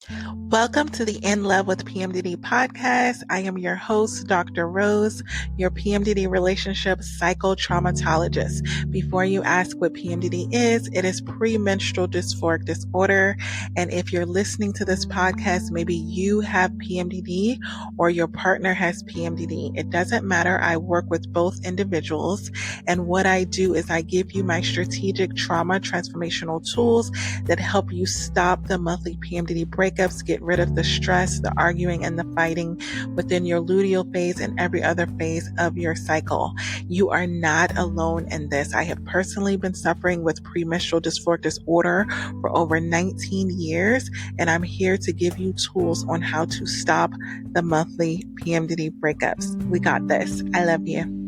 Welcome to the In Love with PMDD podcast. I am your host, Dr. Rose, your PMDD relationship psychotraumatologist. Before you ask what PMDD is, it is premenstrual dysphoric disorder. And if you're listening to this podcast, maybe you have PMDD or your partner has PMDD. It doesn't matter. I work with both individuals. And what I do is I give you my strategic trauma transformational tools that help you stop the monthly PMDD breakups, get rid of the stress, the arguing, and the fighting within your luteal phase and every other phase of your cycle. You are not alone in this. I have personally been suffering with premenstrual dysphoric disorder for over 19 years, and I'm here to give you tools on how to stop the monthly PMDD breakups. We got this. I love you.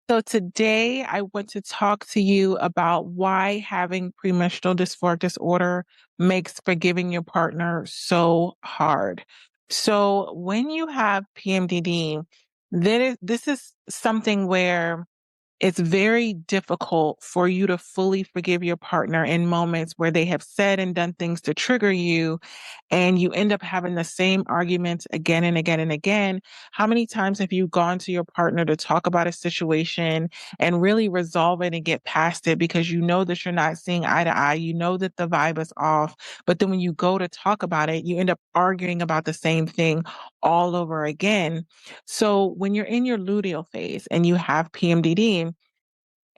So today I want to talk to you about why having premenstrual dysphoric disorder makes forgiving your partner so hard. So when you have PMDD, this is something where it's very difficult for you to fully forgive your partner in moments where they have said and done things to trigger you, and you end up having the same arguments again and again and again. How many times have you gone to your partner to talk about a situation and really resolve it and get past it because you know that you're not seeing eye to eye, you know that the vibe is off, but then when you go to talk about it, you end up arguing about the same thing all over again. So when you're in your luteal phase and you have PMDD,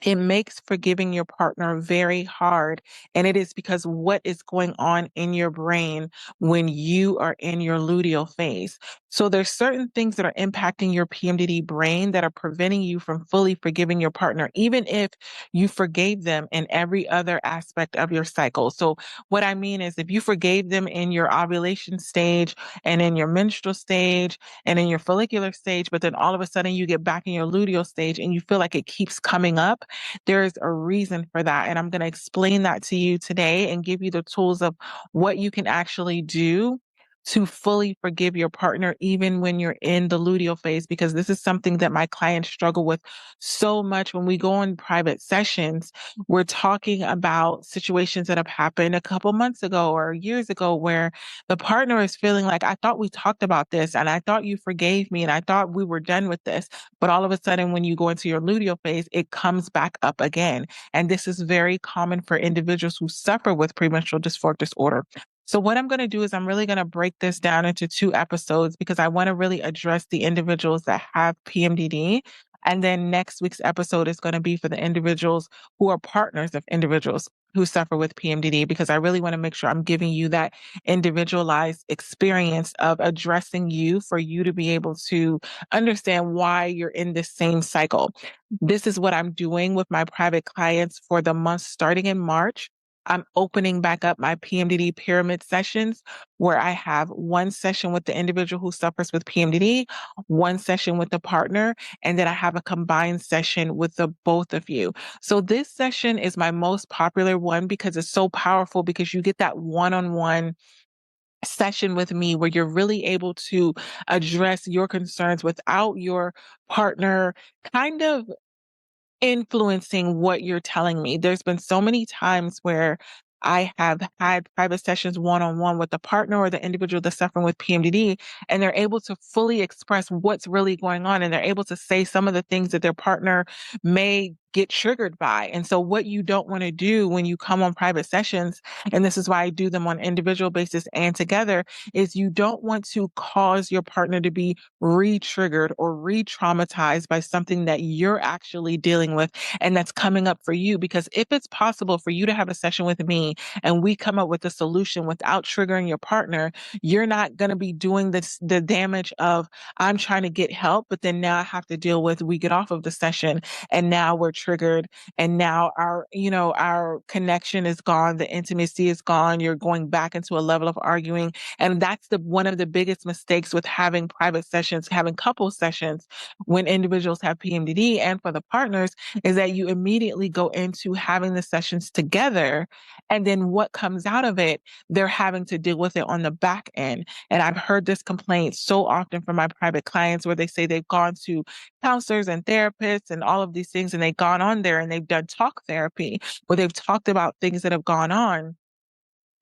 it makes forgiving your partner very hard. And it is because what is going on in your brain when you are in your luteal phase. So there's certain things that are impacting your PMDD brain that are preventing you from fully forgiving your partner, even if you forgave them in every other aspect of your cycle. So what I mean is if you forgave them in your ovulation stage and in your menstrual stage and in your follicular stage, but then all of a sudden you get back in your luteal stage and you feel like it keeps coming up, there's a reason for that. And I'm going to explain that to you today and give you the tools of what you can actually do to fully forgive your partner, even when you're in the luteal phase, because this is something that my clients struggle with so much. When we go on private sessions, we're talking about situations that have happened a couple months ago or years ago where the partner is feeling like, I thought we talked about this and I thought you forgave me and I thought we were done with this. But all of a sudden, when you go into your luteal phase, it comes back up again. And this is very common for individuals who suffer with premenstrual dysphoric disorder. So what I'm going to do is I'm really going to break this down into 2 episodes because I want to really address the individuals that have PMDD. And then next week's episode is going to be for the individuals who are partners of individuals who suffer with PMDD, because I really want to make sure I'm giving you that individualized experience of addressing you for you to be able to understand why you're in this same cycle. This is what I'm doing with my private clients for the month starting in March. I'm opening back up my PMDD pyramid sessions where I have one session with the individual who suffers with PMDD, one session with the partner, and then I have a combined session with the both of you. So this session is my most popular one because it's so powerful, because you get that one-on-one session with me where you're really able to address your concerns without your partner kind of influencing what you're telling me. There's been so many times where I have had private sessions one-on-one with the partner or the individual that's suffering with PMDD, and they're able to fully express what's really going on. And they're able to say some of the things that their partner may get triggered by. And so what you don't want to do when you come on private sessions, and this is why I do them on individual basis and together, is you don't want to cause your partner to be re-triggered or re-traumatized by something that you're actually dealing with and that's coming up for you. Because if it's possible for you to have a session with me and we come up with a solution without triggering your partner, you're not going to be doing the damage of, I'm trying to get help, but then now I have to deal with, we get off of the session and now we're triggered and now our connection is gone, the intimacy is gone, you're going back into a level of arguing. And that's one of the biggest mistakes with having private sessions, having couple sessions when individuals have PMDD and for the partners, is that you immediately go into having the sessions together. And then what comes out of it, they're having to deal with it on the back end. And I've heard this complaint so often from my private clients where they say they've gone to counselors and therapists and all of these things, and they've gone on there and they've done talk therapy where they've talked about things that have gone on.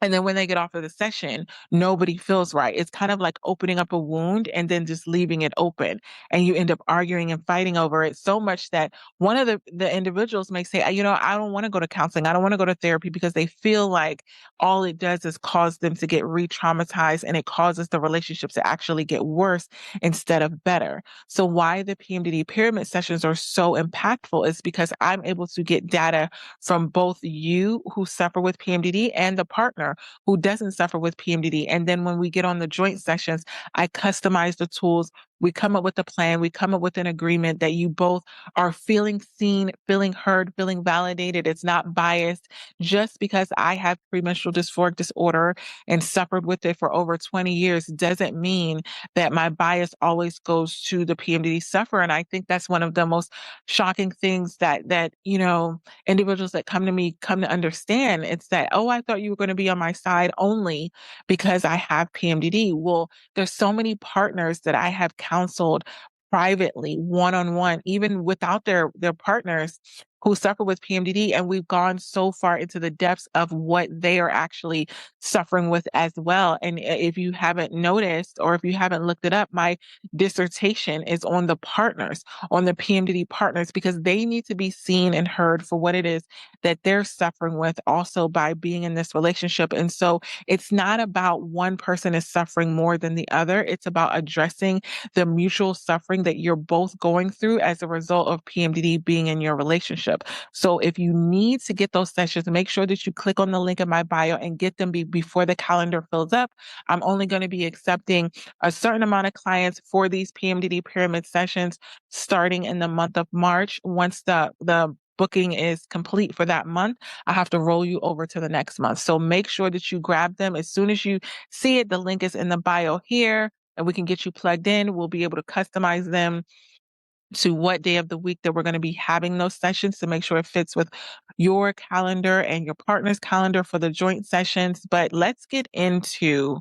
And then when they get off of the session, nobody feels right. It's kind of like opening up a wound and then just leaving it open. And you end up arguing and fighting over it so much that one of the individuals may say, you know, I don't want to go to counseling. I don't want to go to therapy because they feel like all it does is cause them to get re-traumatized and it causes the relationships to actually get worse instead of better. So why the PMDD pyramid sessions are so impactful is because I'm able to get data from both you who suffer with PMDD and the partner who doesn't suffer with PMDD. And then when we get on the joint sessions, I customize the tools. We come up with a plan. We come up with an agreement that you both are feeling seen, feeling heard, feeling validated. It's not biased. Just because I have premenstrual dysphoric disorder and suffered with it for over 20 years doesn't mean that my bias always goes to the PMDD sufferer. And I think that's one of the most shocking things that individuals that come to me come to understand. It's that, oh, I thought you were going to be on my side only because I have PMDD. Well, there's so many partners that I have counseled privately, one-on-one, even without their partners who suffer with PMDD. And we've gone so far into the depths of what they are actually suffering with as well. And if you haven't noticed, or if you haven't looked it up, my dissertation is on the partners, on the PMDD partners, because they need to be seen and heard for what it is that they're suffering with also by being in this relationship. And so it's not about one person is suffering more than the other. It's about addressing the mutual suffering that you're both going through as a result of PMDD being in your relationship. So if you need to get those sessions, make sure that you click on the link in my bio and get them before the calendar fills up. I'm only going to be accepting a certain amount of clients for these PMDD pyramid sessions starting in the month of March. Once the booking is complete for that month, I have to roll you over to the next month. So make sure that you grab them as soon as you see it. The link is in the bio here, and we can get you plugged in. We'll be able to customize them to what day of the week that we're going to be having those sessions to make sure it fits with your calendar and your partner's calendar for the joint sessions. But let's get into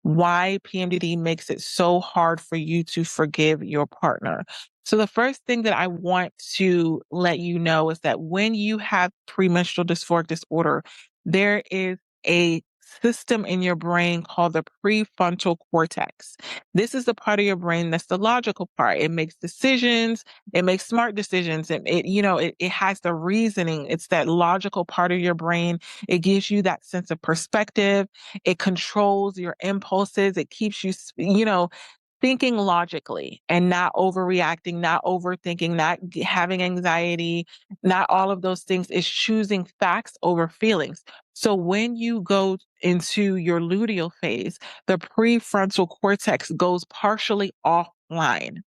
why PMDD makes it so hard for you to forgive your partner. So the first thing that I want to let you know is that when you have premenstrual dysphoric disorder, there is a system in your brain called the prefrontal cortex. This is the part of your brain that's the logical part. It makes decisions, it makes smart decisions, it has the reasoning. It's that logical part of your brain. It gives you that sense of perspective. It controls your impulses. It keeps you, thinking logically and not overreacting, not overthinking, not having anxiety, not all of those things. Is choosing facts over feelings. So when you go into your luteal phase, the prefrontal cortex goes partially offline.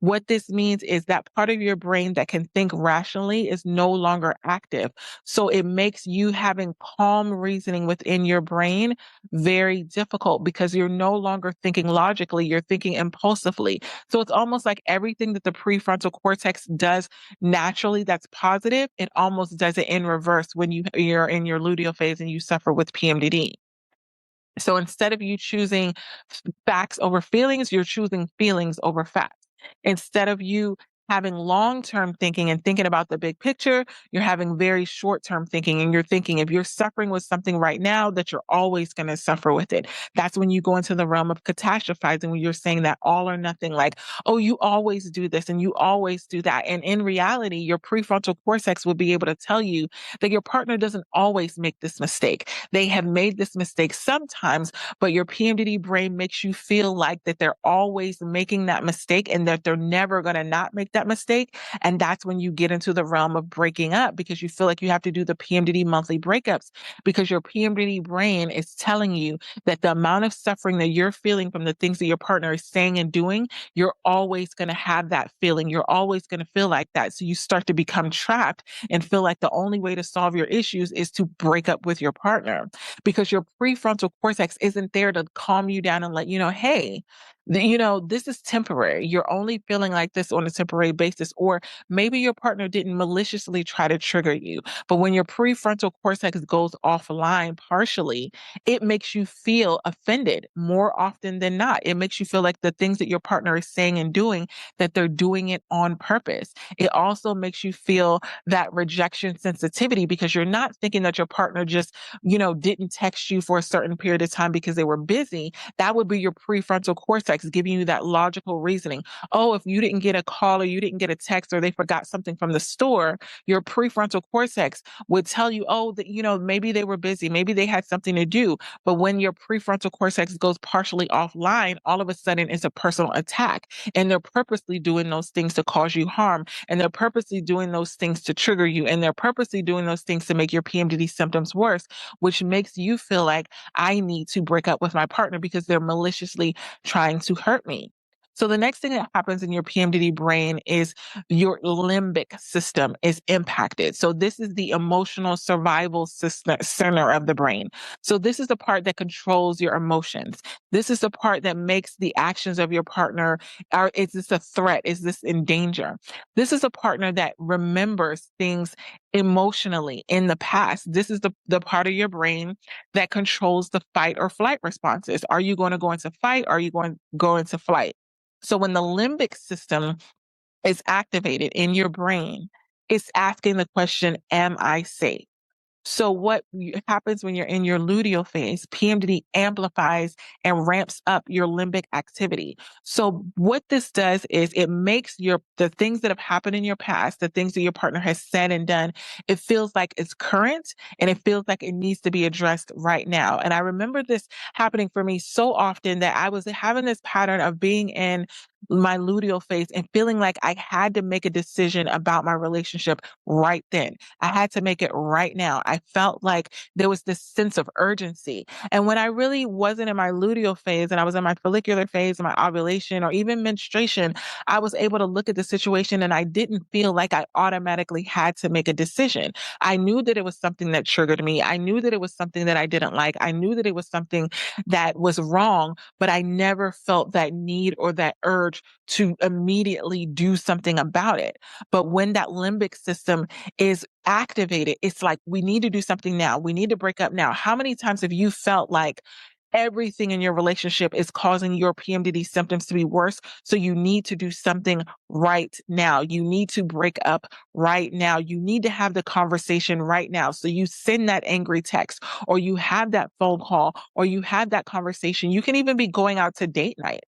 What this means is that part of your brain that can think rationally is no longer active. So it makes you having calm reasoning within your brain very difficult because you're no longer thinking logically, you're thinking impulsively. So it's almost like everything that the prefrontal cortex does naturally that's positive, it almost does it in reverse when you're in your luteal phase and you suffer with PMDD. So instead of you choosing facts over feelings, you're choosing feelings over facts. Instead of you having long-term thinking and thinking about the big picture, you're having very short-term thinking, and you're thinking if you're suffering with something right now, that you're always going to suffer with it. That's when you go into the realm of catastrophizing, when you're saying that all or nothing, like, oh, you always do this and you always do that. And in reality, your prefrontal cortex will be able to tell you that your partner doesn't always make this mistake. They have made this mistake sometimes, but your PMDD brain makes you feel like that they're always making that mistake and that they're never going to not make that mistake. And that's when you get into the realm of breaking up, because you feel like you have to do the PMDD monthly breakups because your PMDD brain is telling you that the amount of suffering that you're feeling from the things that your partner is saying and doing, you're always going to have that feeling. You're always going to feel like that. So you start to become trapped and feel like the only way to solve your issues is to break up with your partner, because your prefrontal cortex isn't there to calm you down and let you know, hey, This is temporary. You're only feeling like this on a temporary basis. Or maybe your partner didn't maliciously try to trigger you, but when your prefrontal cortex goes offline partially, it makes you feel offended more often than not. It makes you feel like the things that your partner is saying and doing, that they're doing it on purpose. It also makes you feel that rejection sensitivity because you're not thinking that your partner just, didn't text you for a certain period of time because they were busy. That would be your prefrontal cortex giving you that logical reasoning. Oh, if you didn't get a call or you didn't get a text or they forgot something from the store, your prefrontal cortex would tell you, oh, that, maybe they were busy, maybe they had something to do. But when your prefrontal cortex goes partially offline, all of a sudden it's a personal attack. And they're purposely doing those things to cause you harm. And they're purposely doing those things to trigger you. And they're purposely doing those things to make your PMDD symptoms worse, which makes you feel like I need to break up with my partner because they're maliciously trying to hurt me. So the next thing that happens in your PMDD brain is your limbic system is impacted. So this is the emotional survival system, center of the brain. So this is the part that controls your emotions. This is the part that makes the actions of your partner, is this a threat? Is this in danger? This is a partner that remembers things emotionally in the past. This is the part of your brain that controls the fight or flight responses. Are you going to go into fight? Or are you going to go into flight? So when the limbic system is activated in your brain, it's asking the question, am I safe? So happens when you're in your luteal phase, PMDD amplifies and ramps up your limbic activity. So what this does is it makes the things that have happened in your past, the things that your partner has said and done, it feels like it's current and it feels like it needs to be addressed right now. And I remember this happening for me so often that I was having this pattern of being in my luteal phase and feeling like I had to make a decision about my relationship right then. I had to make it right now. I felt like there was this sense of urgency. And when I really wasn't in my luteal phase and I was in my follicular phase, my ovulation, or even menstruation, I was able to look at the situation and I didn't feel like I automatically had to make a decision. I knew that it was something that triggered me. I knew that it was something that I didn't like. I knew that it was something that was wrong, but I never felt that need or that urge to immediately do something about it. But when that limbic system is activated, it's like, we need to do something now. We need to break up now. How many times have you felt like everything in your relationship is causing your PMDD symptoms to be worse? So you need to do something right now. You need to break up right now. You need to have the conversation right now. So you send that angry text, or you have that phone call, or you have that conversation. You can even be going out to date night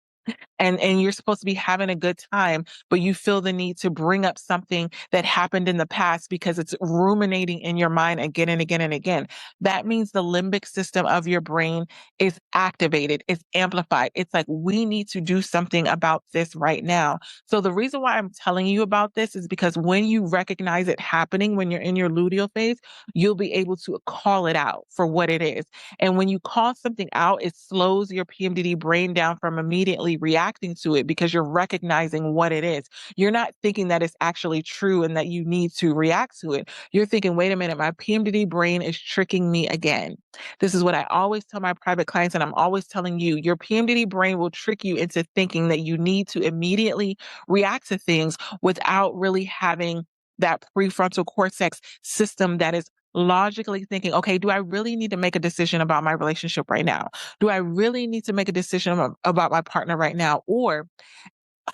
and you're supposed to be having a good time, but you feel the need to bring up something that happened in the past because it's ruminating in your mind again and again and again. That means the limbic system of your brain is activated, it's amplified. It's like, we need to do something about this right now. So the reason why I'm telling you about this is because when you recognize it happening, when you're in your luteal phase, you'll be able to call it out for what it is. And when you call something out, it slows your PMDD brain down from immediately reacting to it because you're recognizing what it is. You're not thinking that it's actually true and that you need to react to it. You're thinking, wait a minute, my PMDD brain is tricking me again. This is what I always tell my private clients, and I'm always telling you, your PMDD brain will trick you into thinking that you need to immediately react to things without really having that prefrontal cortex system that is logically thinking, okay, do I really need to make a decision about my relationship right now? Do I really need to make a decision about my partner right now? Or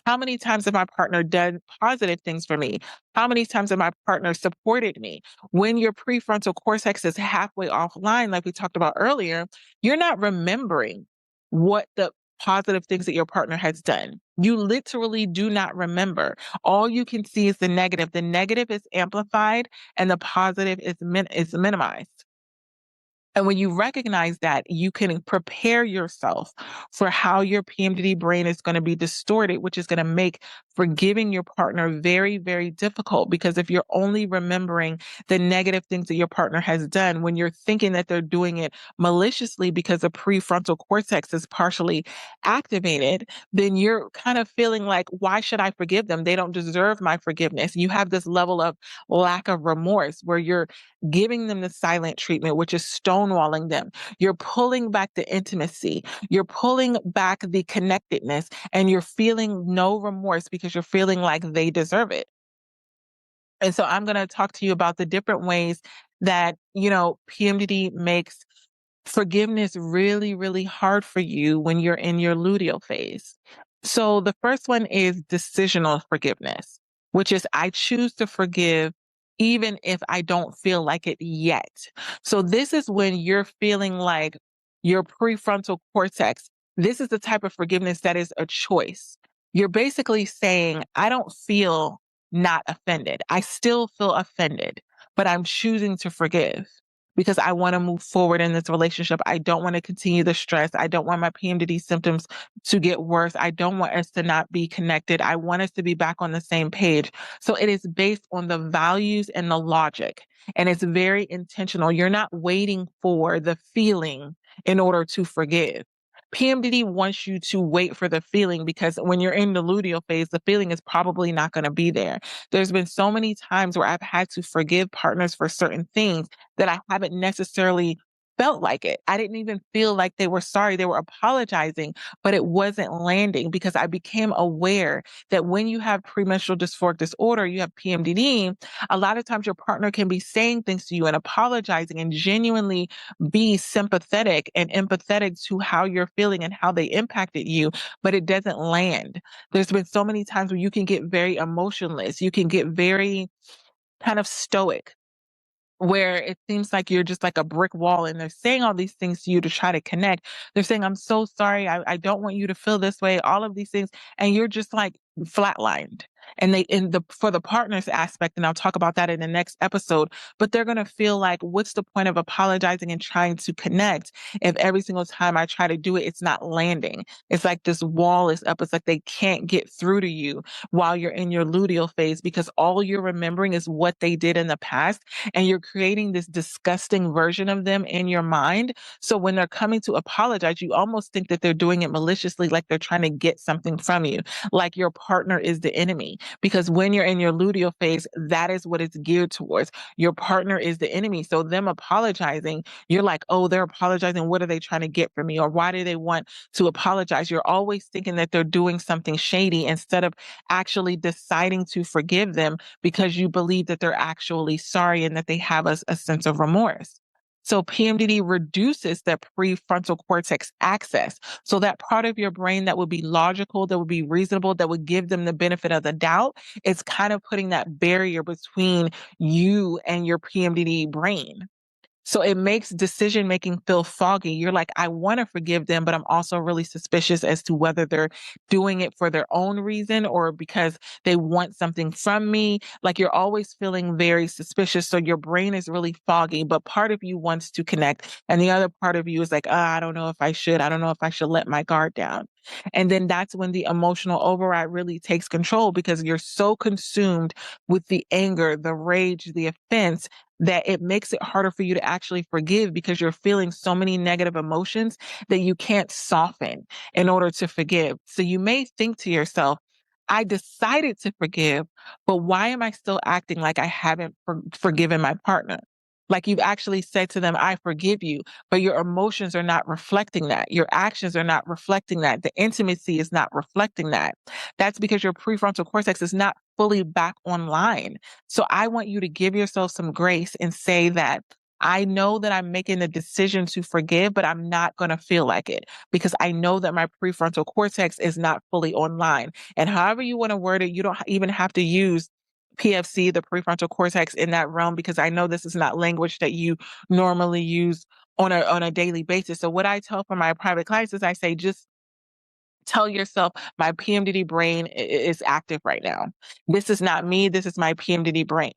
how many times have my partner done positive things for me? How many times have my partner supported me? When your prefrontal cortex is halfway offline, like we talked about earlier, you're not remembering what the positive things that your partner has done. You literally do not remember. All you can see is the negative. The negative is amplified and the positive is minimized. And when you recognize that, you can prepare yourself for how your PMDD brain is going to be distorted, which is going to make forgiving your partner very, very difficult. Because if you're only remembering the negative things that your partner has done, when you're thinking that they're doing it maliciously because the prefrontal cortex is partially activated, then you're kind of feeling like, why should I forgive them? They don't deserve my forgiveness. You have this level of lack of remorse where you're giving them the silent treatment, which is stonewalling them. You're pulling back the intimacy. You're pulling back the connectedness, and you're feeling no remorse because you're feeling like they deserve it. And so I'm going to talk to you about the different ways that, PMDD makes forgiveness really, really hard for you when you're in your luteal phase. So the first one is decisional forgiveness, which is I choose to forgive even if I don't feel like it yet. So this is when you're feeling like your prefrontal cortex, this is the type of forgiveness that is a choice. You're basically saying, I don't feel not offended. I still feel offended, but I'm choosing to forgive because I want to move forward in this relationship. I don't want to continue the stress. I don't want my PMDD symptoms to get worse. I don't want us to not be connected. I want us to be back on the same page. So it is based on the values and the logic, and it's very intentional. You're not waiting for the feeling in order to forgive. PMDD wants you to wait for the feeling because when you're in the luteal phase, the feeling is probably not going to be there. There's been so many times where I've had to forgive partners for certain things that I haven't necessarily felt like it. I didn't even feel like they were sorry. They were apologizing, but it wasn't landing because I became aware that when you have premenstrual dysphoric disorder, you have PMDD, a lot of times your partner can be saying things to you and apologizing and genuinely be sympathetic and empathetic to how you're feeling and how they impacted you, but it doesn't land. There's been so many times where you can get very emotionless. You can get very kind of stoic, where it seems like you're just like a brick wall and they're saying all these things to you to try to connect. They're saying, I'm so sorry. I don't want you to feel this way, all of these things. And you're just like flatlined. And for the partners aspect, and I'll talk about that in the next episode, but they're going to feel like, what's the point of apologizing and trying to connect if every single time I try to do it, it's not landing? It's like this wall is up. It's like they can't get through to you while you're in your luteal phase because all you're remembering is what they did in the past, and you're creating this disgusting version of them in your mind. So when they're coming to apologize, you almost think that they're doing it maliciously, like they're trying to get something from you, like your partner is the enemy. Because when you're in your luteal phase, that is what it's geared towards. Your partner is the enemy. So them apologizing, you're like, oh, they're apologizing. What are they trying to get from me? Or why do they want to apologize? You're always thinking that they're doing something shady instead of actually deciding to forgive them because you believe that they're actually sorry and that they have a sense of remorse. So PMDD reduces that prefrontal cortex access. So that part of your brain that would be logical, that would be reasonable, that would give them the benefit of the doubt, it's kind of putting that barrier between you and your PMDD brain. So it makes decision making feel foggy. You're like, I want to forgive them, but I'm also really suspicious as to whether they're doing it for their own reason or because they want something from me. Like you're always feeling very suspicious. So your brain is really foggy, but part of you wants to connect. And the other part of you is like, I don't know if I should. I don't know if I should let my guard down. And then that's when the emotional override really takes control because you're so consumed with the anger, the rage, the offense that it makes it harder for you to actually forgive because you're feeling so many negative emotions that you can't soften in order to forgive. So you may think to yourself, I decided to forgive, but why am I still acting like I haven't forgiven my partner? Like you've actually said to them, I forgive you, but your emotions are not reflecting that. Your actions are not reflecting that. The intimacy is not reflecting that. That's because your prefrontal cortex is not fully back online. So I want you to give yourself some grace and say that I know that I'm making the decision to forgive, but I'm not going to feel like it because I know that my prefrontal cortex is not fully online. And however you want to word it, you don't even have to use PFC, the prefrontal cortex in that realm, because I know this is not language that you normally use on a daily basis. So what I tell for my private clients is I say, just tell yourself my PMDD brain is active right now. This is not me. This is my PMDD brain.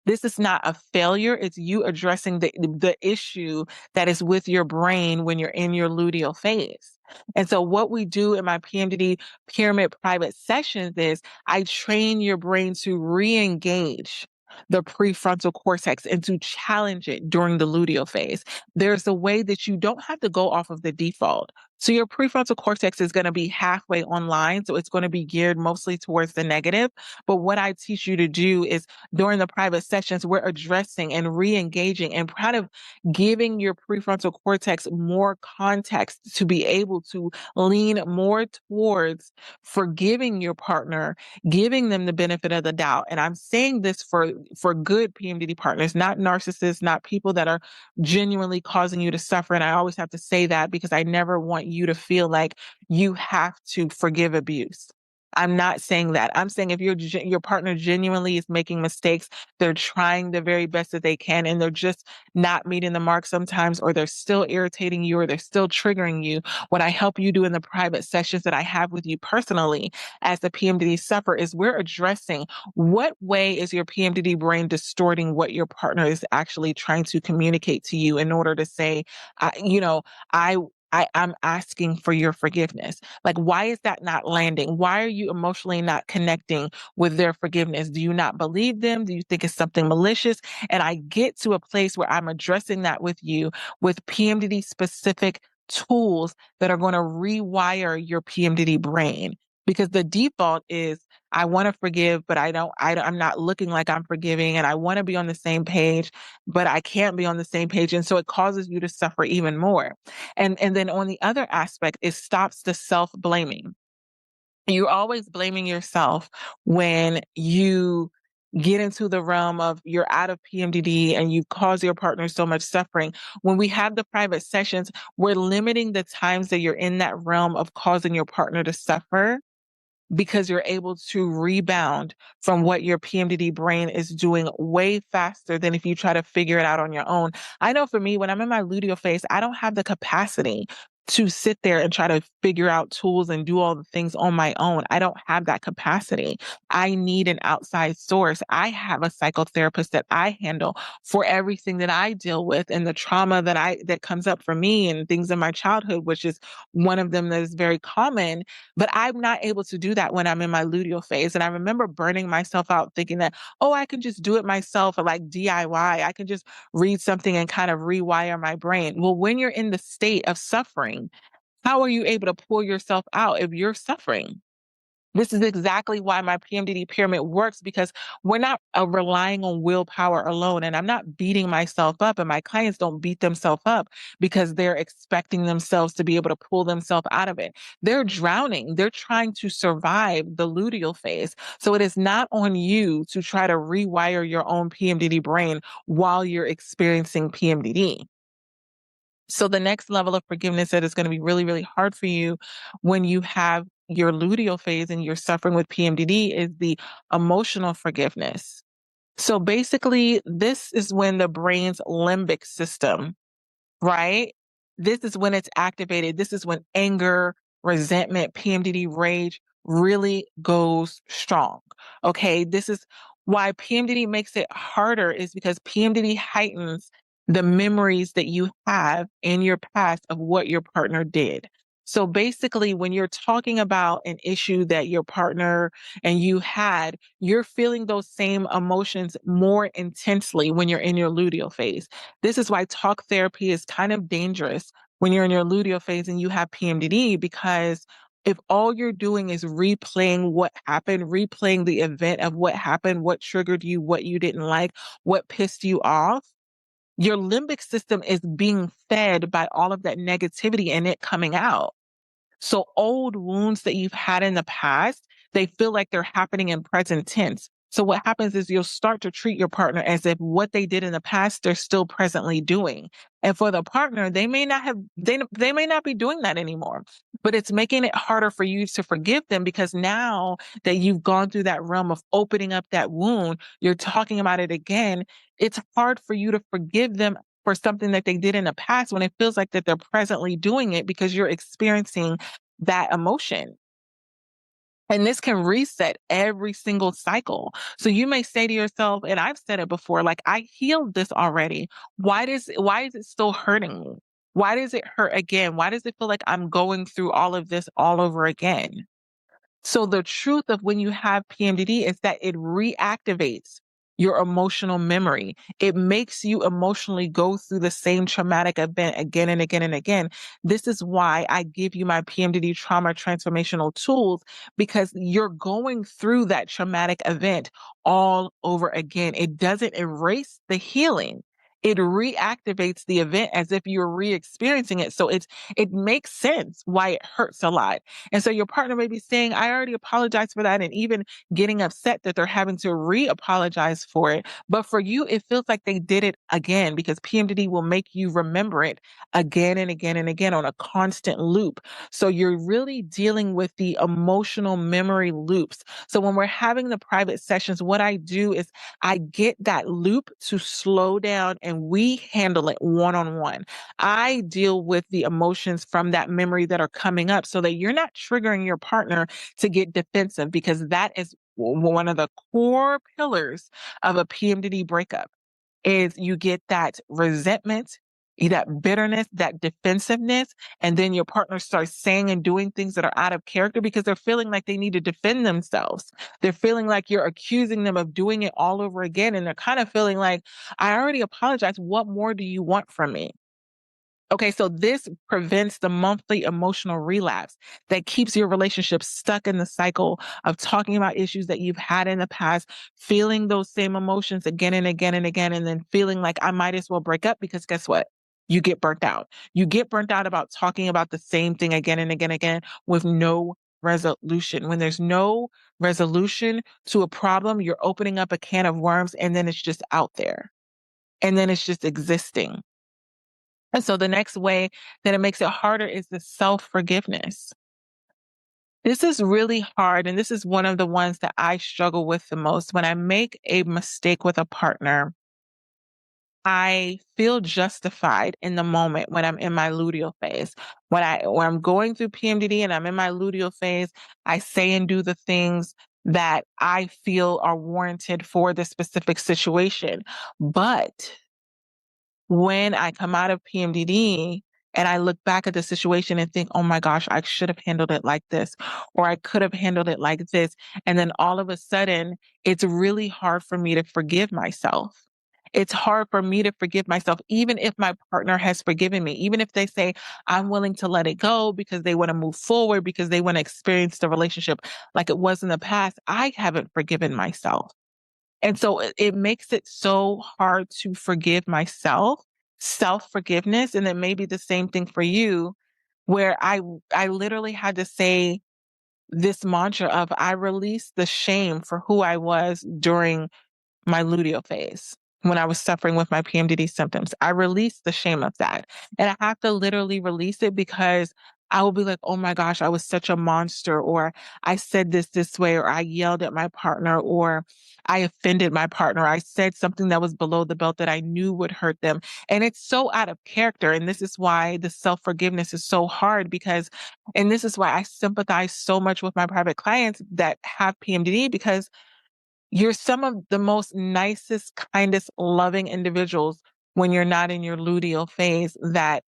This is not a failure. It's you addressing the issue that is with your brain when you're in your luteal phase. And so what we do in my PMDD pyramid private sessions is I train your brain to re-engage the prefrontal cortex and to challenge it during the luteal phase. There's a way that you don't have to go off of the default. So your prefrontal cortex is going to be halfway online. So it's going to be geared mostly towards the negative. But what I teach you to do is during the private sessions, we're addressing and re-engaging and kind of giving your prefrontal cortex more context to be able to lean more towards forgiving your partner, giving them the benefit of the doubt. And I'm saying this for good PMDD partners, not narcissists, not people that are genuinely causing you to suffer. And I always have to say that because I never want you to feel like you have to forgive abuse. I'm not saying that. I'm saying if your partner genuinely is making mistakes, they're trying the very best that they can, and they're just not meeting the mark sometimes, or they're still irritating you, or they're still triggering you. What I help you do in the private sessions that I have with you personally as the PMDD sufferer is we're addressing what way is your PMDD brain distorting what your partner is actually trying to communicate to you in order to say, you know, I I'm asking for your forgiveness. Like, why is that not landing? Why are you emotionally not connecting with their forgiveness? Do you not believe them? Do you think it's something malicious? And I get to a place where I'm addressing that with you with PMDD specific tools that are going to rewire your PMDD brain. Because the default is, I want to forgive, but I'm not looking like I'm forgiving. And I want to be on the same page, but I can't be on the same page. And so it causes you to suffer even more. And then on the other aspect, it stops the self-blaming. You're always blaming yourself when you get into the realm of you're out of PMDD and you've caused your partner so much suffering. When we have the private sessions, we're limiting the times that you're in that realm of causing your partner to suffer because you're able to rebound from what your PMDD brain is doing way faster than if you try to figure it out on your own. I know for me, when I'm in my luteal phase, I don't have the capacity to sit there and try to figure out tools and do all the things on my own. I don't have that capacity. I need an outside source. I have a psychotherapist that I handle for everything that I deal with and the trauma that comes up for me and things in my childhood, which is one of them that is very common. But I'm not able to do that when I'm in my luteal phase. And I remember burning myself out thinking that, oh, I can just do it myself or like DIY. I can just read something and kind of rewire my brain. Well, when you're in the state of suffering, how are you able to pull yourself out if you're suffering? This is exactly why my PMDD pyramid works because we're not relying on willpower alone. And I'm not beating myself up, and my clients don't beat themselves up because they're expecting themselves to be able to pull themselves out of it. They're drowning. They're trying to survive the luteal phase. So it is not on you to try to rewire your own PMDD brain while you're experiencing PMDD. So the next level of forgiveness that is going to be really, really hard for you when you have your luteal phase and you're suffering with PMDD is the emotional forgiveness. So basically, this is when the brain's limbic system, right? This is when it's activated. This is when anger, resentment, PMDD, rage really goes strong. Okay. This is why PMDD makes it harder is because PMDD heightens the memories that you have in your past of what your partner did. So basically, when you're talking about an issue that your partner and you had, you're feeling those same emotions more intensely when you're in your luteal phase. This is why talk therapy is kind of dangerous when you're in your luteal phase and you have PMDD, because if all you're doing is replaying what happened, replaying the event of what happened, what triggered you, what you didn't like, what pissed you off, your limbic system is being fed by all of that negativity and it coming out. So old wounds that you've had in the past, they feel like they're happening in present tense. So what happens is you'll start to treat your partner as if what they did in the past, they're still presently doing. And for the partner, they may not be doing that anymore, but it's making it harder for you to forgive them because now that you've gone through that realm of opening up that wound, you're talking about it again. It's hard for you to forgive them for something that they did in the past when it feels like that they're presently doing it because you're experiencing that emotion. And this can reset every single cycle. So you may say to yourself, and I've said it before, like, I healed this already. Why is it still hurting me? Why does it hurt again? Why does it feel like I'm going through all of this all over again? So the truth of when you have PMDD is that it reactivates your emotional memory. It makes you emotionally go through the same traumatic event again and again and again. This is why I give you my PMDD trauma transformational tools, because you're going through that traumatic event all over again. It doesn't erase the healing. It reactivates the event as if you're re-experiencing it. So it makes sense why it hurts a lot. And so your partner may be saying, I already apologized for that, and even getting upset that they're having to re-apologize for it. But for you, it feels like they did it again, because PMDD will make you remember it again and again and again on a constant loop. So you're really dealing with the emotional memory loops. So when we're having the private sessions, what I do is I get that loop to slow down and we handle it one-on-one. I deal with the emotions from that memory that are coming up so that you're not triggering your partner to get defensive, because that is one of the core pillars of a PMDD breakup. Is you get that resentment, that bitterness, that defensiveness, and then your partner starts saying and doing things that are out of character because they're feeling like they need to defend themselves. They're feeling like you're accusing them of doing it all over again, and they're kind of feeling like, I already apologized. What more do you want from me? Okay, so this prevents the monthly emotional relapse that keeps your relationship stuck in the cycle of talking about issues that you've had in the past, feeling those same emotions again and again and again, and then feeling like I might as well break up, because guess what? You get burnt out. You get burnt out about talking about the same thing again and again and again with no resolution. When there's no resolution to a problem, you're opening up a can of worms, and then it's just out there. And then it's just existing. And so the next way that it makes it harder is the self-forgiveness. This is really hard. And this is one of the ones that I struggle with the most. When I make a mistake with a partner, I feel justified in the moment when I'm in my luteal phase. When I'm going through PMDD and I'm in my luteal phase, I say and do the things that I feel are warranted for the specific situation. But when I come out of PMDD and I look back at the situation and think, oh my gosh, I should have handled it like this, or I could have handled it like this. And then all of a sudden, it's really hard for me to forgive myself. It's hard for me to forgive myself, even if my partner has forgiven me, even if they say, I'm willing to let it go because they want to move forward, because they want to experience the relationship like it was in the past. I haven't forgiven myself. And so it makes it so hard to forgive myself, self-forgiveness. And it may be the same thing for you, where I literally had to say this mantra of, I release the shame for who I was during my luteal phase when I was suffering with my PMDD symptoms. I released the shame of that. And I have to literally release it, because I will be like, oh my gosh, I was such a monster, or I said this way, or I yelled at my partner, or I offended my partner. I said something that was below the belt that I knew would hurt them. And it's so out of character. And this is why the self-forgiveness is so hard, because, and this is why I sympathize so much with my private clients that have PMDD, because you're some of the most nicest, kindest, loving individuals when you're not in your luteal phase, that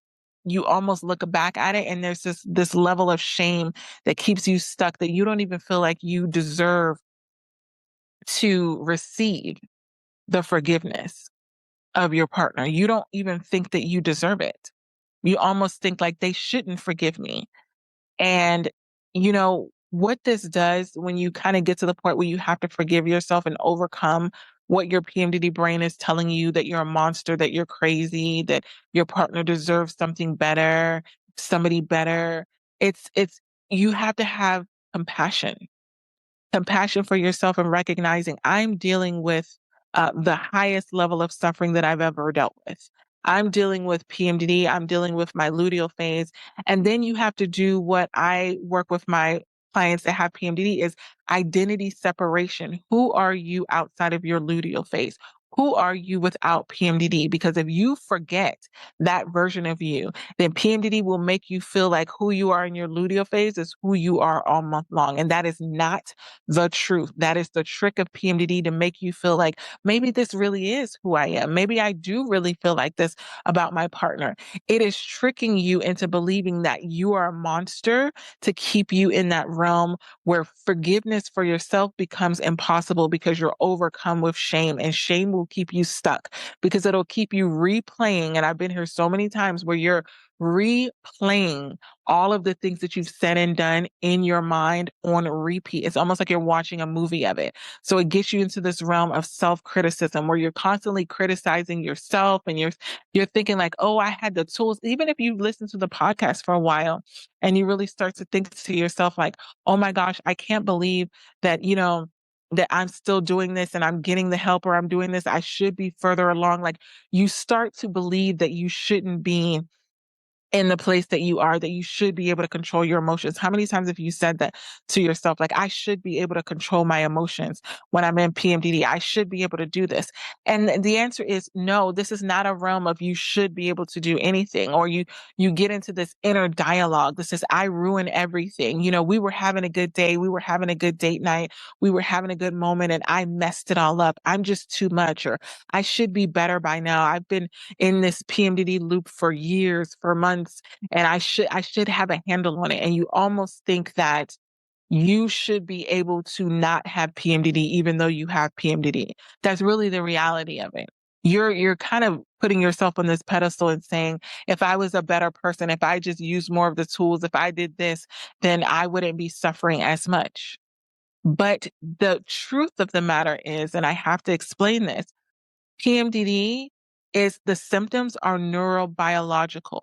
you almost look back at it and there's this level of shame that keeps you stuck, that you don't even feel like you deserve to receive the forgiveness of your partner. You don't even think that you deserve it. You almost think like, they shouldn't forgive me. And, what this does when you kind of get to the point where you have to forgive yourself and overcome what your PMDD brain is telling you, that you're a monster, that you're crazy, that your partner deserves something better, somebody better. You have to have compassion for yourself, and recognizing I'm dealing with the highest level of suffering that I've ever dealt with. I'm dealing with PMDD. I'm dealing with my luteal phase. And then you have to do what I work with my clients that have PMDD is identity separation. Who are you outside of your luteal phase? who are you without PMDD? Because if you forget that version of you, then PMDD will make you feel like who you are in your luteal phase is who you are all month long. And that is not the truth. That is the trick of PMDD to make you feel like maybe this really is who I am. Maybe I do really feel like this about my partner. It is tricking you into believing that you are a monster to keep you in that realm where forgiveness for yourself becomes impossible because you're overcome with shame, and shame will keep you stuck because it'll keep you replaying. And I've been here so many times where you're replaying all of the things that you've said and done in your mind on repeat. It's almost like you're watching a movie of it. So it gets you into this realm of self-criticism where you're constantly criticizing yourself, and you're thinking like, oh, I had the tools. Even if you listen to the podcast for a while and you really start to think to yourself like, oh my gosh, I can't believe that, that I'm still doing this and I'm getting the help, or I'm doing this. I should be further along. Like, you start to believe that you shouldn't be in the place that you are, that you should be able to control your emotions. How many times have you said that to yourself? Like, I should be able to control my emotions when I'm in PMDD. I should be able to do this. And the answer is no, this is not a realm of you should be able to do anything, or you get into this inner dialogue that says, I ruin everything. We were having a good day. We were having a good date night. We were having a good moment and I messed it all up. I'm just too much, or I should be better by now. I've been in this PMDD loop for years, for months, and I should have a handle on it. And you almost think that you should be able to not have PMDD even though you have PMDD. That's really the reality of it. You're kind of putting yourself on this pedestal and saying, if I was a better person, if I just used more of the tools, if I did this, then I wouldn't be suffering as much. But the truth of the matter is, and I have to explain this, PMDD is the symptoms are neurobiological.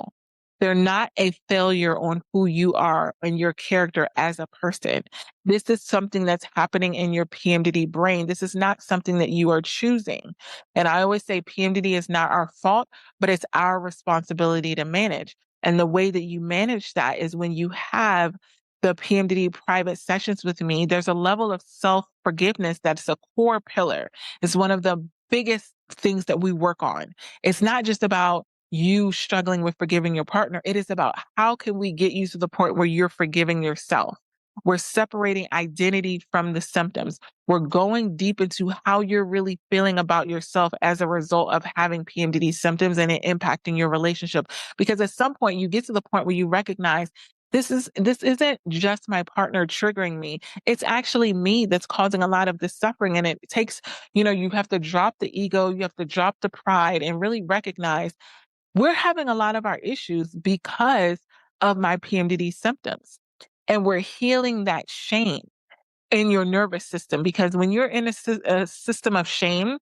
They're not a failure on who you are and your character as a person. This is something that's happening in your PMDD brain. This is not something that you are choosing. And I always say PMDD is not our fault, but it's our responsibility to manage. And the way that you manage that is when you have the PMDD private sessions with me, there's a level of self-forgiveness that's a core pillar. It's one of the biggest things that we work on. It's not just about you struggling with forgiving your partner. It is about how can we get you to the point where you're forgiving yourself. We're separating identity from the symptoms. We're going deep into how you're really feeling about yourself as a result of having PMDD symptoms and it impacting your relationship. Because at some point you get to the point where you recognize this isn't just my partner triggering me. It's actually me that's causing a lot of this suffering. And it takes, you have to drop the ego, you have to drop the pride and really recognize we're having a lot of our issues because of my PMDD symptoms. And we're healing that shame in your nervous system, because when you're in a system of shame,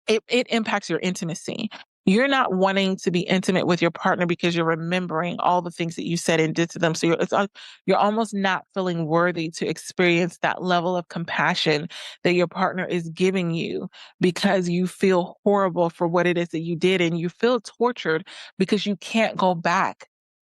it impacts your intimacy. You're not wanting to be intimate with your partner because you're remembering all the things that you said and did to them. So you're almost not feeling worthy to experience that level of compassion that your partner is giving you, because you feel horrible for what it is that you did, and you feel tortured because you can't go back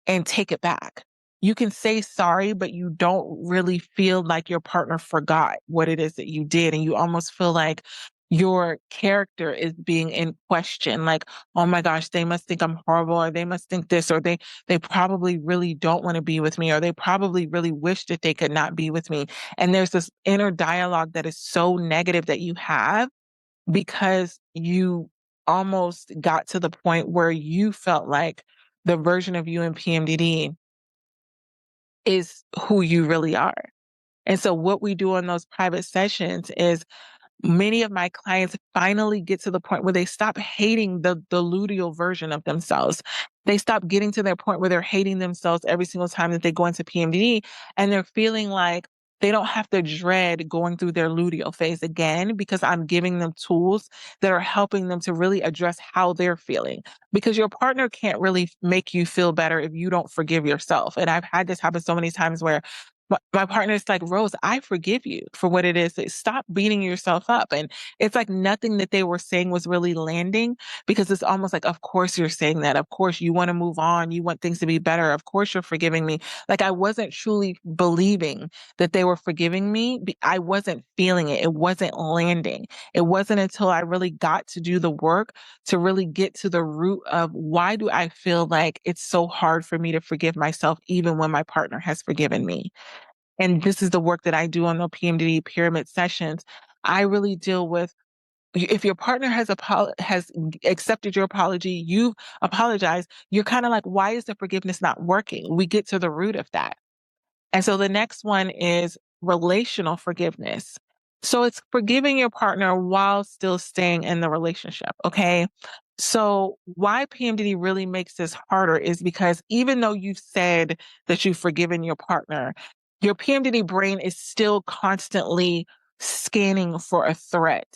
and take it back. You can say sorry, but you don't really feel like your partner forgot what it is that you did. And you almost feel like your character is being in question. Like, oh my gosh, they must think I'm horrible, or they must think this, or they probably really don't want to be with me, or they probably really wish that they could not be with me. And there's this inner dialogue that is so negative that you have because you almost got to the point where you felt like the version of you in PMDD is who you really are. And so what we do on those private sessions is many of my clients finally get to the point where they stop hating the luteal version of themselves. They stop getting to their point where they're hating themselves every single time that they go into PMDD, and they're feeling like they don't have to dread going through their luteal phase again, because I'm giving them tools that are helping them to really address how they're feeling. Because your partner can't really make you feel better if you don't forgive yourself. And I've had this happen so many times where my partner's like, Rose, I forgive you for what it is. Stop beating yourself up. And it's like nothing that they were saying was really landing, because it's almost like, of course you're saying that. Of course you want to move on. You want things to be better. Of course you're forgiving me. Like I wasn't truly believing that they were forgiving me. I wasn't feeling it. It wasn't landing. It wasn't until I really got to do the work to really get to the root of why do I feel like it's so hard for me to forgive myself, even when my partner has forgiven me. And this is the work that I do on the PMDD pyramid sessions. I really deal with, if your partner has accepted your apology, you've apologized, you're kind of like, why is the forgiveness not working? We get to the root of that. And so the next one is relational forgiveness. So it's forgiving your partner while still staying in the relationship. Okay. So why PMDD really makes this harder is because even though you've said that you've forgiven your partner, your PMDD brain is still constantly scanning for a threat.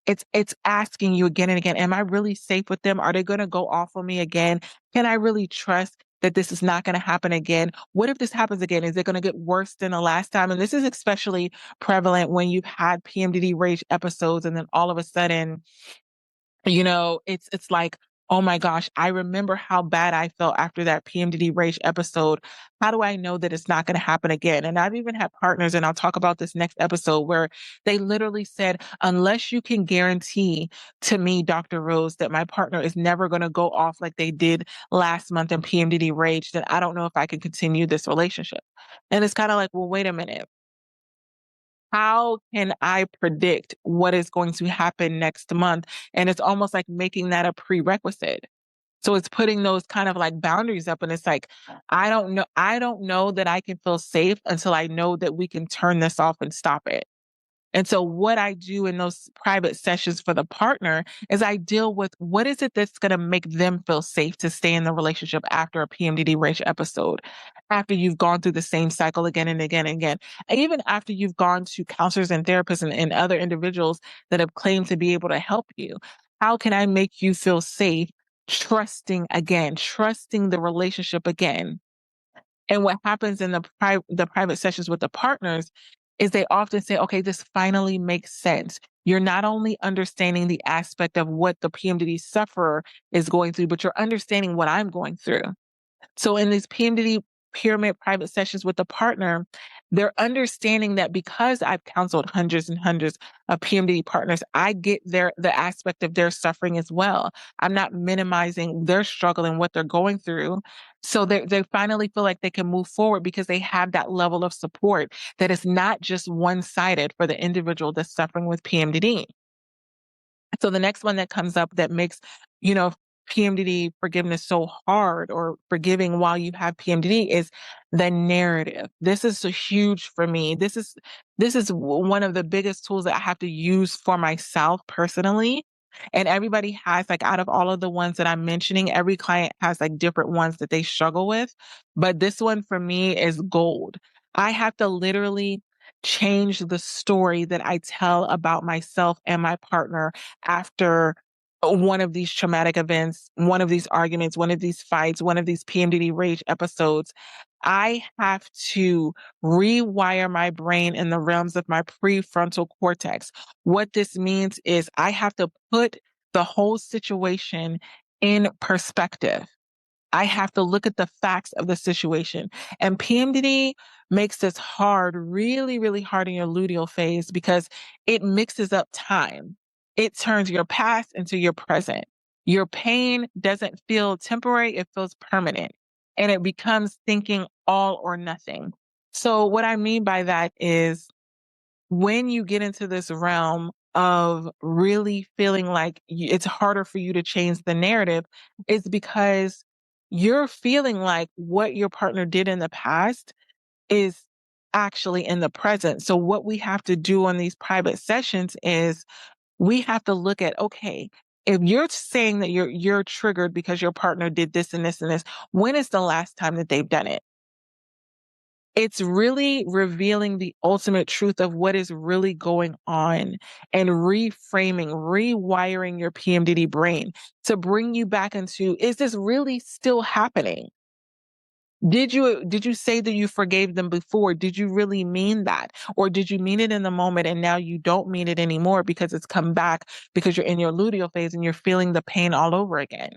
It's asking you again and again, am I really safe with them? Are they going to go off on me again? Can I really trust that this is not going to happen again? What if this happens again? Is it going to get worse than the last time? And this is especially prevalent when you've had PMDD rage episodes and then all of a sudden, it's like, oh my gosh, I remember how bad I felt after that PMDD rage episode. How do I know that it's not going to happen again? And I've even had partners, and I'll talk about this next episode, where they literally said, unless you can guarantee to me, Dr. Rose, that my partner is never going to go off like they did last month in PMDD rage, then I don't know if I can continue this relationship. And it's kind of like, well, wait a minute. How can I predict what is going to happen next month? And it's almost like making that a prerequisite. So it's putting those kind of like boundaries up. And it's like, I don't know. I don't know that I can feel safe until I know that we can turn this off and stop it. And so what I do in those private sessions for the partner is I deal with what is it that's going to make them feel safe to stay in the relationship after a PMDD rage episode, after you've gone through the same cycle again and again and again, and even after you've gone to counselors and therapists and other individuals that have claimed to be able to help you. How can I make you feel safe, trusting again, trusting the relationship again? And what happens in the private sessions with the partners is they often say, okay, this finally makes sense. You're not only understanding the aspect of what the PMDD sufferer is going through, but you're understanding what I'm going through. So in these PMDD pyramid private sessions with the partner, they're understanding that because I've counseled hundreds and hundreds of PMDD partners, I get the aspect of their suffering as well. I'm not minimizing their struggle and what they're going through. So they finally feel like they can move forward because they have that level of support that is not just one-sided for the individual that's suffering with PMDD. So the next one that comes up that makes, you know, PMDD forgiveness so hard, or forgiving while you have PMDD, is the narrative. This is so huge for me. This is one of the biggest tools that I have to use for myself personally. And everybody has, like, out of all of the ones that I'm mentioning, every client has like different ones that they struggle with. But this one for me is gold. I have to literally change the story that I tell about myself and my partner after one of these traumatic events, one of these arguments, one of these fights, one of these PMDD rage episodes. I have to rewire my brain in the realms of my prefrontal cortex. What this means is I have to put the whole situation in perspective. I have to look at the facts of the situation. And PMDD makes this hard, really, really hard in your luteal phase, because it mixes up time. It turns your past into your present. Your pain doesn't feel temporary, it feels permanent. And it becomes thinking all or nothing. So, what I mean by that is, when you get into this realm of really feeling like it's harder for you to change the narrative, it's because you're feeling like what your partner did in the past is actually in the present. So what we have to do on these private sessions is we have to look at, okay, if you're saying that you're triggered because your partner did this and this and this, when is the last time that they've done it? It's really revealing the ultimate truth of what is really going on, and reframing, rewiring your PMDD brain to bring you back into, is this really still happening? Did you say that you forgave them before? Did you really mean that? Or did you mean it in the moment and now you don't mean it anymore because it's come back because you're in your luteal phase and you're feeling the pain all over again?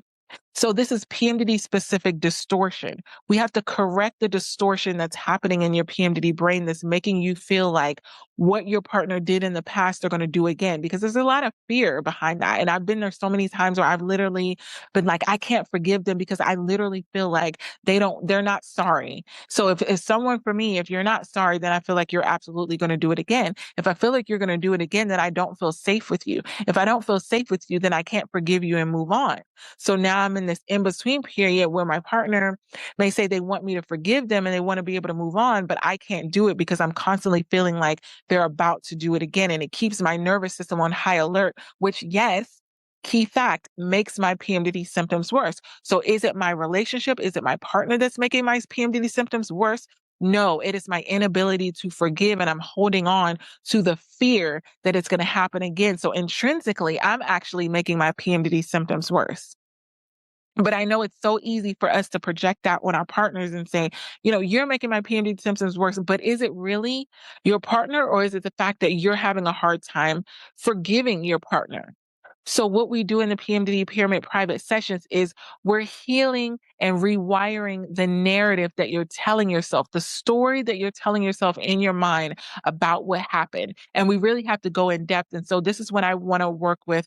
So this is PMDD specific distortion. We have to correct the distortion that's happening in your PMDD brain that's making you feel like what your partner did in the past, they're going to do again, because there's a lot of fear behind that. And I've been there so many times where I've literally been like, I can't forgive them because I literally feel like they're not sorry. So if someone, for me, if you're not sorry, then I feel like you're absolutely going to do it again. If I feel like you're going to do it again, then I don't feel safe with you. If I don't feel safe with you, then I can't forgive you and move on. So now I'm in this in between period where my partner may say they want me to forgive them and they want to be able to move on, but I can't do it because I'm constantly feeling like they're about to do it again. And it keeps my nervous system on high alert, which, yes, key fact, makes my PMDD symptoms worse. So is it my relationship? Is it my partner that's making my PMDD symptoms worse? No, it is my inability to forgive. And I'm holding on to the fear that it's going to happen again. So intrinsically, I'm actually making my PMDD symptoms worse. But I know it's so easy for us to project that on our partners and say, you're making my PMDD symptoms worse. But is it really your partner, or is it the fact that you're having a hard time forgiving your partner? So what we do in the PMDD Pyramid private sessions is we're healing and rewiring the narrative that you're telling yourself, the story that you're telling yourself in your mind about what happened. And we really have to go in depth. And so this is when I want to work with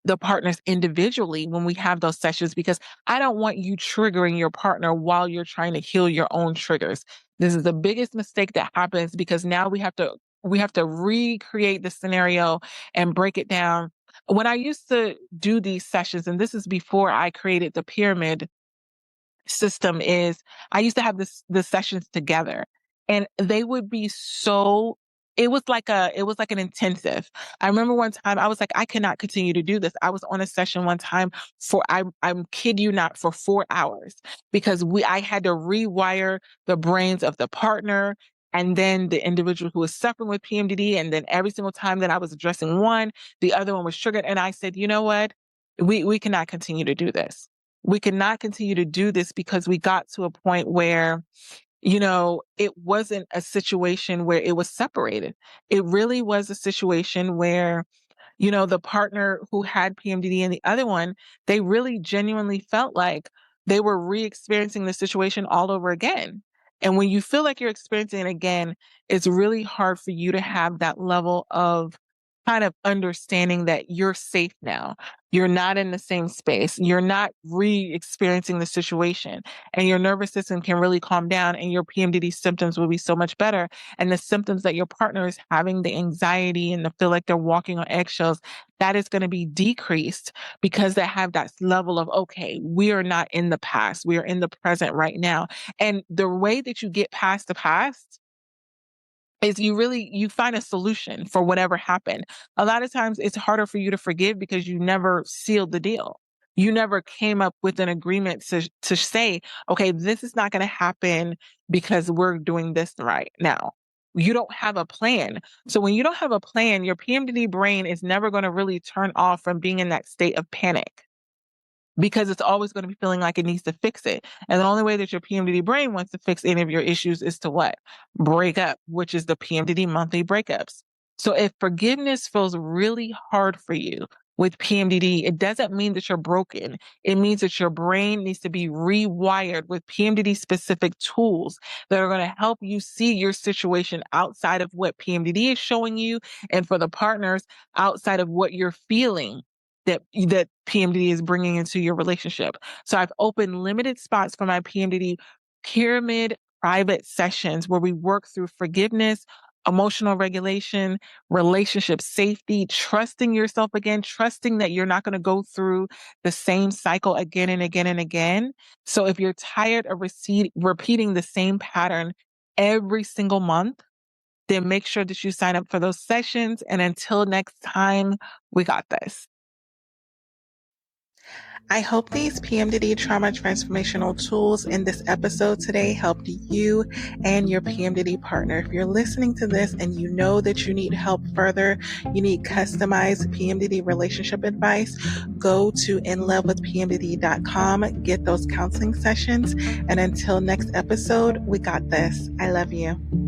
the partners individually when we have those sessions, because I don't want you triggering your partner while you're trying to heal your own triggers. This is the biggest mistake that happens, because now we have to recreate the scenario and break it down. When I used to do these sessions, and this is before I created the pyramid system, is I used to have the sessions together, and they would be so, it was like an intensive. I remember one time I was like, I cannot continue to do this. I was on a session one time for, I'm kid you not, for 4 hours, because I had to rewire the brains of the partner and then the individual who was suffering with PMDD. And then every single time that I was addressing one, the other one was triggered. And I said, you know what? We cannot continue to do this. We cannot continue to do this, because we got to a point where, it wasn't a situation where it was separated. It really was a situation where, the partner who had PMDD and the other one, they really genuinely felt like they were re-experiencing the situation all over again. And when you feel like you're experiencing it again, it's really hard for you to have that level of kind of understanding that you're safe now. You're not in the same space. You're not re-experiencing the situation, and your nervous system can really calm down, and your PMDD symptoms will be so much better. And the symptoms that your partner is having, the anxiety and the feel like they're walking on eggshells, that is going to be decreased, because they have that level of, okay, we are not in the past. We are in the present right now. And the way that you get past the past is you find a solution for whatever happened. A lot of times it's harder for you to forgive because you never sealed the deal. You never came up with an agreement to say, okay, this is not going to happen because we're doing this right now. You don't have a plan. So when you don't have a plan, your PMDD brain is never going to really turn off from being in that state of panic, because it's always going to be feeling like it needs to fix it. And the only way that your PMDD brain wants to fix any of your issues is to what? Break up, which is the PMDD monthly breakups. So if forgiveness feels really hard for you with PMDD, it doesn't mean that you're broken. It means that your brain needs to be rewired with PMDD specific tools that are going to help you see your situation outside of what PMDD is showing you, and for the partners, outside of what you're feeling that PMDD is bringing into your relationship. So I've opened limited spots for my PMDD pyramid private sessions where we work through forgiveness, emotional regulation, relationship safety, trusting yourself again, trusting that you're not going to go through the same cycle again and again and again. So if you're tired of repeating the same pattern every single month, then make sure that you sign up for those sessions. And until next time, we got this. I hope these PMDD trauma transformational tools in this episode today helped you and your PMDD partner. If you're listening to this and you know that you need help further, you need customized PMDD relationship advice, go to inlovewithpmdd.com, get those counseling sessions. And until next episode, we got this. I love you.